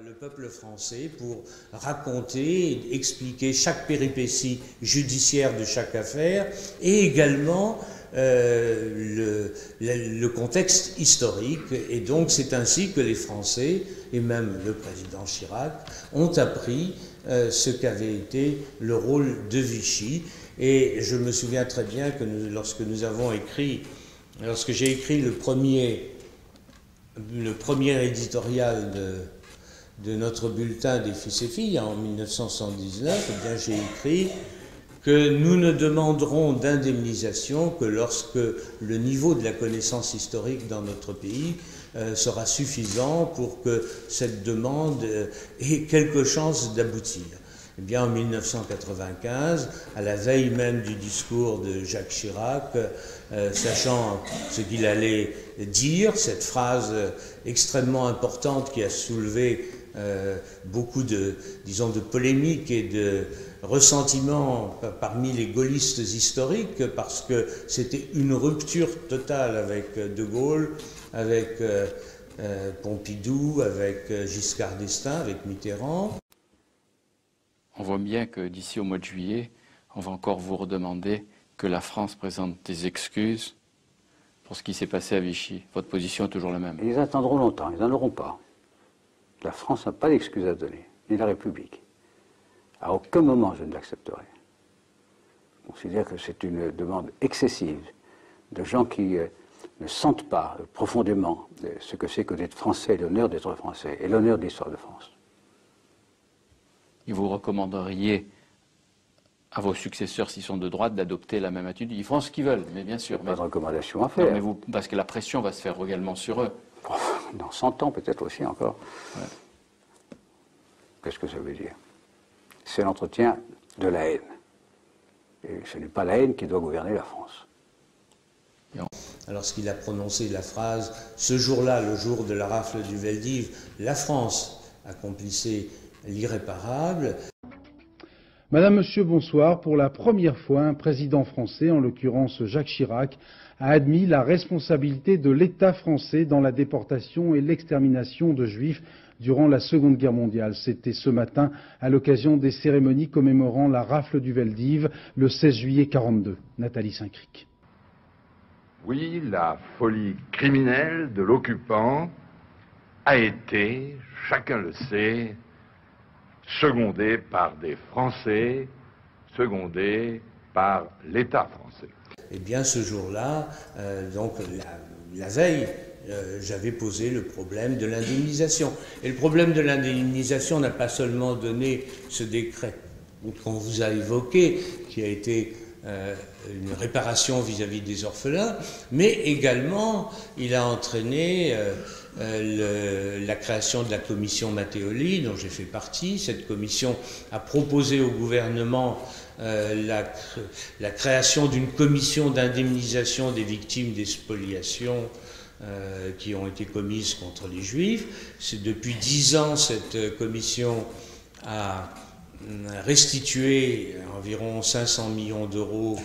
le peuple français pour raconter, expliquer chaque péripétie judiciaire de chaque affaire et également le contexte historique. Et donc c'est ainsi que les Français, et même le président Chirac, ont appris ce qu'avait été le rôle de Vichy. Et je me souviens très bien que lorsque j'ai écrit le premier éditorial de notre bulletin des Fils et Filles en 1979, eh bien j'ai écrit que nous ne demanderons d'indemnisation que lorsque le niveau de la connaissance historique dans notre pays sera suffisant pour que cette demande ait quelque chance d'aboutir. Eh bien, en 1995, à la veille même du discours de Jacques Chirac, sachant ce qu'il allait dire, cette phrase extrêmement importante qui a soulevé beaucoup de polémiques et de ressentiments parmi les gaullistes historiques, parce que c'était une rupture totale avec De Gaulle, avec Pompidou, avec Giscard d'Estaing, avec Mitterrand. On voit bien que d'ici au mois de juillet, on va encore vous redemander que la France présente des excuses pour ce qui s'est passé à Vichy. Votre position est toujours la même. Ils attendront longtemps, ils n'en auront pas. La France n'a pas d'excuses à donner, ni la République. À aucun moment je ne l'accepterai. Je considère que c'est une demande excessive de gens qui ne sentent pas profondément ce que c'est que d'être français, et l'honneur d'être français, et l'honneur de l'histoire de France. Et vous recommanderiez à vos successeurs, s'ils sont de droite, d'adopter la même attitude? Ils feront ce qu'ils veulent, mais bien sûr. Pas de recommandation à faire. Non, mais parce que la pression va se faire également sur eux. Dans 100 ans, peut-être aussi encore. Ouais. Qu'est-ce que ça veut dire? C'est l'entretien de la haine. Et ce n'est pas la haine qui doit gouverner la France. Lorsqu'il a prononcé la phrase « Ce jour-là, le jour de la rafle du Veldiv, la France accomplissait l'irréparable ». Madame, Monsieur, bonsoir. Pour la première fois, un président français, en l'occurrence Jacques Chirac, a admis la responsabilité de l'État français dans la déportation et l'extermination de Juifs durant la Seconde Guerre mondiale. C'était ce matin à l'occasion des cérémonies commémorant la rafle du Veldiv le 16 juillet 1942. Nathalie Saint-Cric. Oui, la folie criminelle de l'occupant a été, chacun le sait, secondée par des Français, secondée par l'État français. Eh bien, ce jour-là, donc la veille, j'avais posé le problème de l'indemnisation. Et le problème de l'indemnisation n'a pas seulement donné ce décret qu'on vous a évoqué, qui a été une réparation vis-à-vis des orphelins, mais également il a entraîné la création de la commission Matteoli, dont j'ai fait partie. Cette commission a proposé au gouvernement la création d'une commission d'indemnisation des victimes des spoliations qui ont été commises contre les Juifs. Depuis 10 ans, cette commission a restitué environ 500 millions d'euros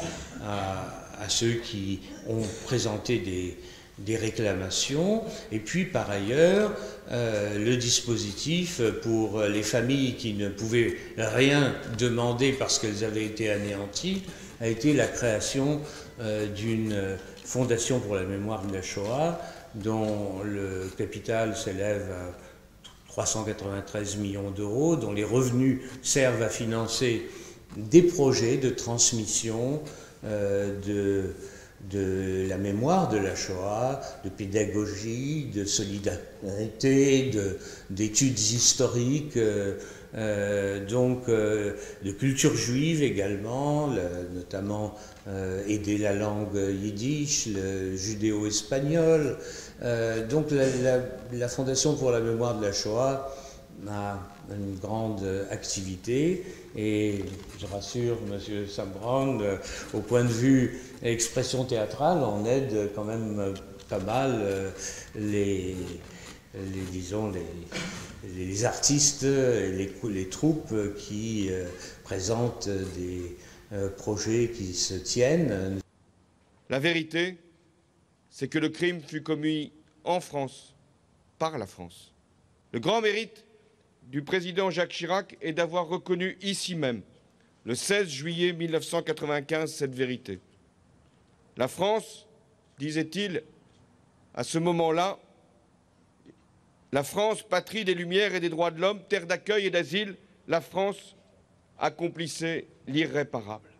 à ceux qui ont présenté des réclamations. Et puis par ailleurs, le dispositif pour les familles qui ne pouvaient rien demander parce qu'elles avaient été anéanties a été la création d'une fondation pour la mémoire de la Shoah dont le capital s'élève à 393 millions d'euros, dont les revenus servent à financer des projets de transmission de la mémoire de la Shoah, de pédagogie, de solidarité, d'études historiques, donc de culture juive également, notamment aider la langue yiddish, le judéo-espagnol. Donc la Fondation pour la mémoire de la Shoah a une grande activité et je rassure M. Sambrand, au point de vue expression théâtrale, on aide quand même pas mal les artistes et les troupes qui présentent des projets qui se tiennent. La vérité, c'est que le crime fut commis en France, par la France. Le grand mérite du président Jacques Chirac est d'avoir reconnu ici même, le 16 juillet 1995, cette vérité. La France, disait-il à ce moment-là, la France, patrie des Lumières et des droits de l'homme, terre d'accueil et d'asile, la France accomplissait l'irréparable.